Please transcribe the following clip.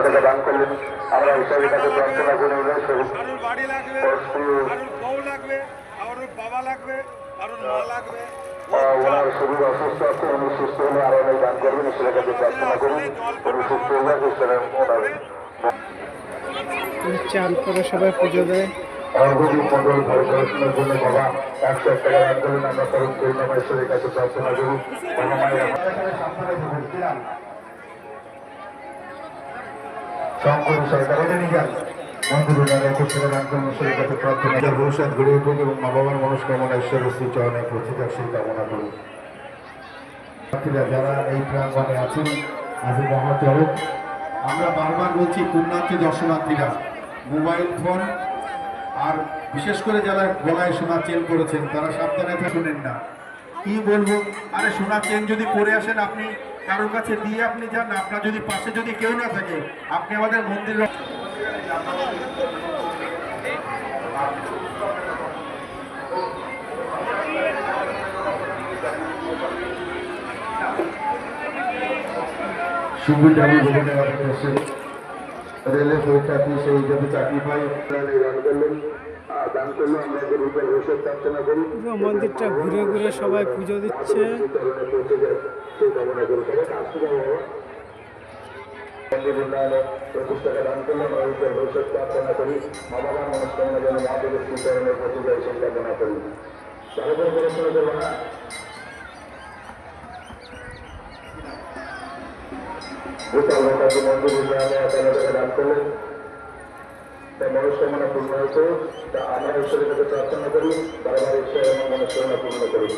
টাকা দান করলেন। আমরা ঈশ্বরের কাছে প্রার্থনা করি ওনার শরীর অসুস্থ আছে, উনি সুস্থ হলে আরো অনেক দান করবেন। ঈশ্বরের কাছে প্রার্থনা করুন উনি সুস্থ হয়ে যাক। ঈশ্বরের চাল করে সবাই পুজো দেয়। মন্ডল ঘর পড়াশোনার জন্য বাবা 100 টাকা দান করলেন। আমরা তরুণ করুণাময় ঈশ্বরের কাছে প্রার্থনা করি বাবা মায়ের শঙ্কর সরকার নিয়ে যান মন্দির পুস্তকে দান করুন ঈশ্বরের কাছে প্রার্থনা ভবিষ্যৎ গড়ে উঠুক এবং মা বাবার মনস্কামনা ঈশ্বরের শ্রী চরণে প্রতিকার সেই কামনা করুন। যারা এই প্রাঙ্গণে আছেন আজ মহাচরক, আমরা বারবার বলছি পুণ্যার্থী দর্শনার্থীরা মোবাইল ফোন আর বিশেষ করে যারা গলায় সোনার চেন করেছেন তারা সাবধানে শুনেন না। কি বলবো, আরে সোনার চেন যদি পরে আসেন আপনি কারোর কাছে দিয়ে আপনি যান, আপনার যদি পাশে যদি কেউ না থাকে আপনি আমাদের মন্দির সুবিধা রেলের পরীক্ষার্থী সেই যদি চাকরি পাই দান করলেন। দান করলে আমরা রূপের ভবিষ্যৎ প্রার্থনা করি। মন্দিরটা ঘুরে ঘুরে সবাই পুজো দিচ্ছে। সেই কামনা করি। মন্দির উন্নয়নে 25 টাকা দান করলে আমরা রূপের ভবিষ্যৎ প্রার্থনা করি। মা বাবার মনস্কামনা যেন মহাদেবের শ্রীচরণের প্রতি যায় সেই কামনা করি। ভালো করে পড়াশোনা করবো না। মন্দির উন্নয়নে 51 টাকা দান করলেন। তার মনস্কামনা পূর্ণ হয়েছে। তা আমরা ঈশ্বরের কাছে প্রার্থনা করি বারবার ঈশ্বর এবং মনস্কামনা পূর্ণ করি।